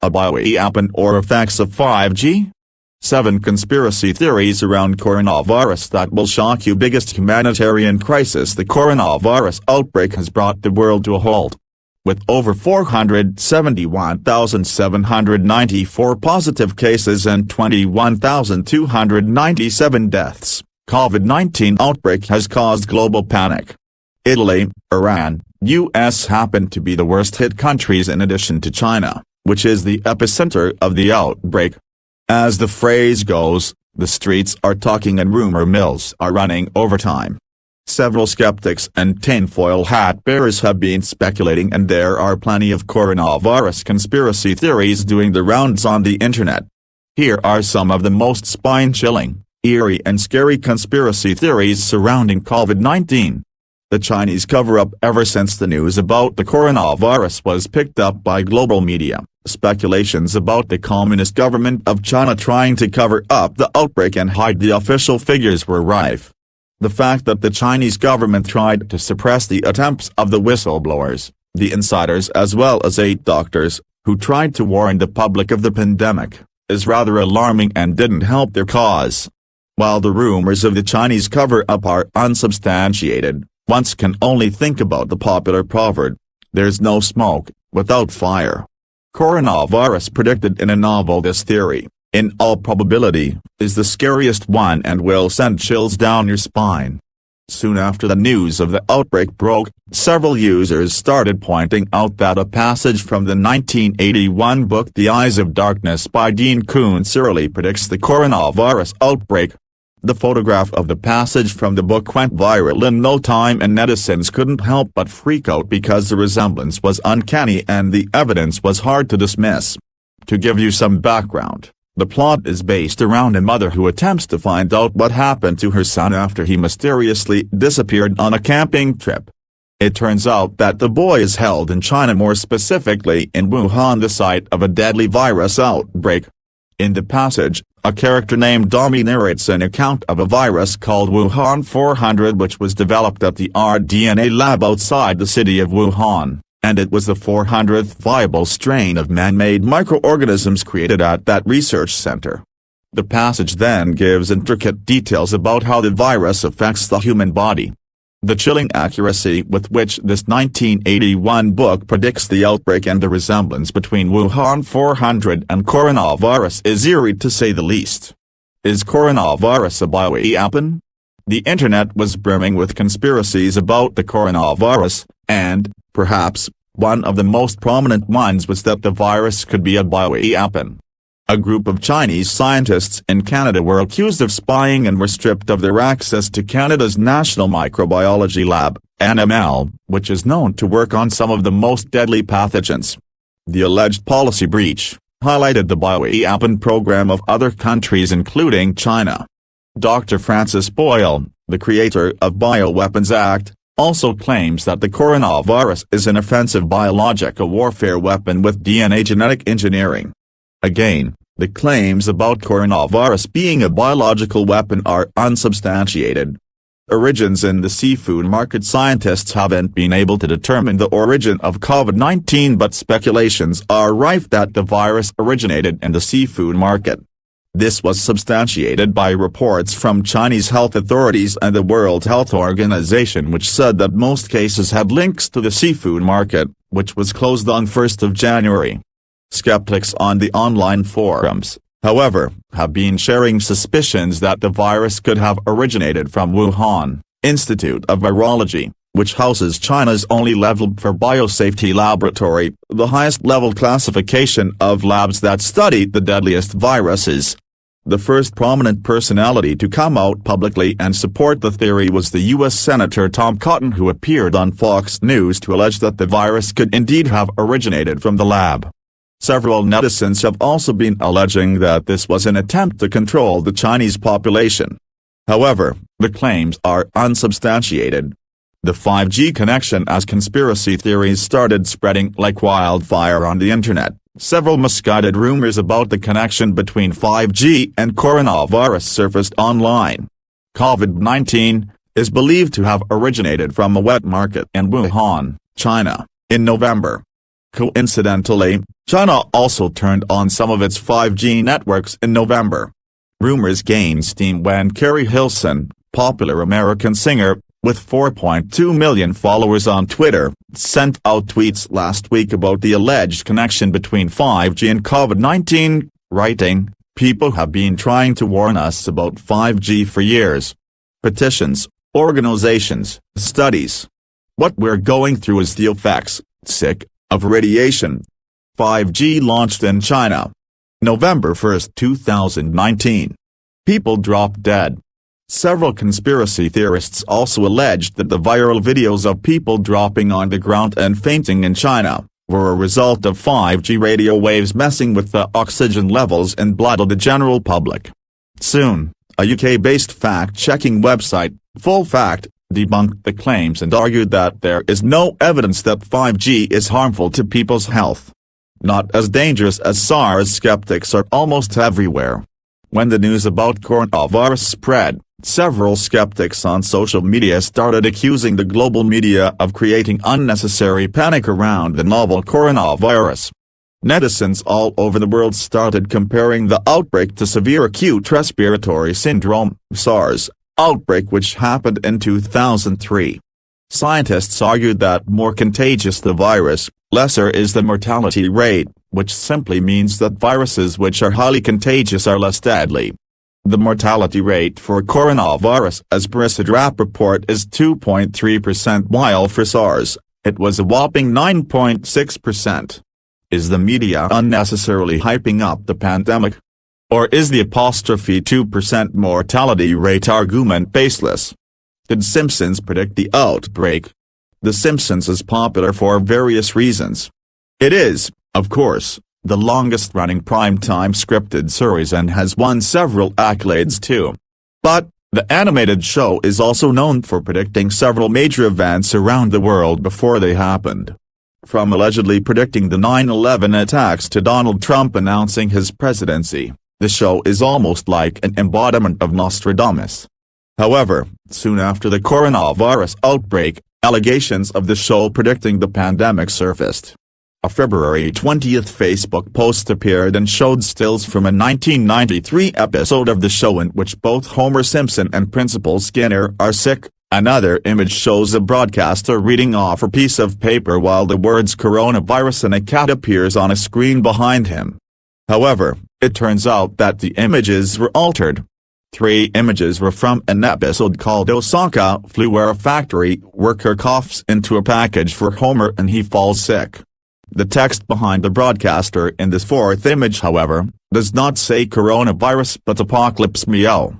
A bioweapon or effects of 5G? 7 conspiracy theories around coronavirus that will shock you. Biggest humanitarian crisis. The coronavirus outbreak has brought the world to a halt. With over 471,794 positive cases and 21,297 deaths, COVID-19 outbreak has caused global panic. Italy, Iran, US happen to be the worst-hit countries in addition to China, which is the epicenter of the outbreak. As the phrase goes, the streets are talking and rumor mills are running overtime. Several skeptics and tinfoil hat bearers have been speculating, and there are plenty of coronavirus conspiracy theories doing the rounds on the internet. Here are some of the most spine-chilling, eerie and scary conspiracy theories surrounding COVID-19. The Chinese cover-up. Ever since the news about the coronavirus was picked up by global media, speculations about the Communist government of China trying to cover up the outbreak and hide the official figures were rife. The fact that the Chinese government tried to suppress the attempts of the whistleblowers, the insiders as well as 8 doctors, who tried to warn the public of the pandemic, is rather alarming and didn't help their cause. While the rumors of the Chinese cover-up are unsubstantiated, one can only think about the popular proverb, "There's no smoke without fire." Coronavirus predicted in a novel. This theory, in all probability, is the scariest one and will send chills down your spine. Soon after the news of the outbreak broke, several users started pointing out that a passage from the 1981 book The Eyes of Darkness by Dean Koontz eerily predicts the coronavirus outbreak. The photograph of the passage from the book went viral in no time, and netizens couldn't help but freak out because the resemblance was uncanny and the evidence was hard to dismiss. To give you some background, the plot is based around a mother who attempts to find out what happened to her son after he mysteriously disappeared on a camping trip. It turns out that the boy is held in China, more specifically in Wuhan, the site of a deadly virus outbreak. In the passage, a character named Domi narrates an account of a virus called Wuhan 400 which was developed at the rDNA lab outside the city of Wuhan, and it was the 400th viable strain of man-made microorganisms created at that research center. The passage then gives intricate details about how the virus affects the human body. The chilling accuracy with which this 1981 book predicts the outbreak and the resemblance between Wuhan 400 and coronavirus is eerie to say the least. Is coronavirus a bioweapon? The internet was brimming with conspiracies about the coronavirus, and, perhaps, one of the most prominent ones was that the virus could be a bioweapon. A group of Chinese scientists in Canada were accused of spying and were stripped of their access to Canada's National Microbiology Lab, NML, which is known to work on some of the most deadly pathogens. The alleged policy breach highlighted the bioweapon program of other countries including China. Dr. Francis Boyle, the creator of Bioweapons Act, also claims that the coronavirus is an offensive biological warfare weapon with DNA genetic engineering. Again, the claims about coronavirus being a biological weapon are unsubstantiated. Origins in the seafood market. Scientists haven't been able to determine the origin of COVID-19, but speculations are rife that the virus originated in the seafood market. This was substantiated by reports from Chinese health authorities and the World Health Organization, which said that most cases had links to the seafood market, which was closed on 1st of January. Skeptics on the online forums, however, have been sharing suspicions that the virus could have originated from Wuhan Institute of Virology, which houses China's only Level 4 biosafety laboratory, the highest level classification of labs that study the deadliest viruses. The first prominent personality to come out publicly and support the theory was the U.S. Senator Tom Cotton, who appeared on Fox News to allege that the virus could indeed have originated from the lab. Several netizens have also been alleging that this was an attempt to control the Chinese population. However, the claims are unsubstantiated. The 5G connection. As conspiracy theories started spreading like wildfire on the internet, several misguided rumors about the connection between 5G and coronavirus surfaced online. COVID-19 is believed to have originated from a wet market in Wuhan, China, in November. Coincidentally, China also turned on some of its 5G networks in November. Rumors gained steam when Carrie Hilson, popular American singer, with 4.2 million followers on Twitter, sent out tweets last week about the alleged connection between 5G and COVID-19, writing, "People have been trying to warn us about 5G for years. Petitions, organizations, studies. What we're going through is the effects, sick, of radiation." 5G launched in China. November 1, 2019. People dropped dead. Several conspiracy theorists also alleged that the viral videos of people dropping on the ground and fainting in China were a result of 5G radio waves messing with the oxygen levels in blood of the general public. Soon, a UK-based fact-checking website, Full Fact, debunked the claims and argued that there is no evidence that 5G is harmful to people's health. Not as dangerous as SARS. Skeptics are almost everywhere. When the news about coronavirus spread, several skeptics on social media started accusing the global media of creating unnecessary panic around the novel coronavirus. Netizens all over the world started comparing the outbreak to severe acute respiratory syndrome, SARS, outbreak which happened in 2003. Scientists argued that more contagious the virus, lesser is the mortality rate, which simply means that viruses which are highly contagious are less deadly. The mortality rate for coronavirus as per a CIDRAP report is 2.3%, while for SARS, it was a whopping 9.6%. Is the media unnecessarily hyping up the pandemic? Or is the '2% mortality rate argument baseless? Did Simpsons predict the outbreak? The Simpsons is popular for various reasons. It is, of course, the longest-running primetime scripted series and has won several accolades too. But, the animated show is also known for predicting several major events around the world before they happened. From allegedly predicting the 9/11 attacks to Donald Trump announcing his presidency, the show is almost like an embodiment of Nostradamus. However, soon after the coronavirus outbreak, allegations of the show predicting the pandemic surfaced. A February 20 Facebook post appeared and showed stills from a 1993 episode of the show in which both Homer Simpson and Principal Skinner are sick. Another image shows a broadcaster reading off a piece of paper while the words coronavirus and a cat appears on a screen behind him. However, it turns out that the images were altered. 3 images were from an episode called Osaka Flu, where a factory worker coughs into a package for Homer and he falls sick. The text behind the broadcaster in this 4th image, however, does not say coronavirus but apocalypse meow.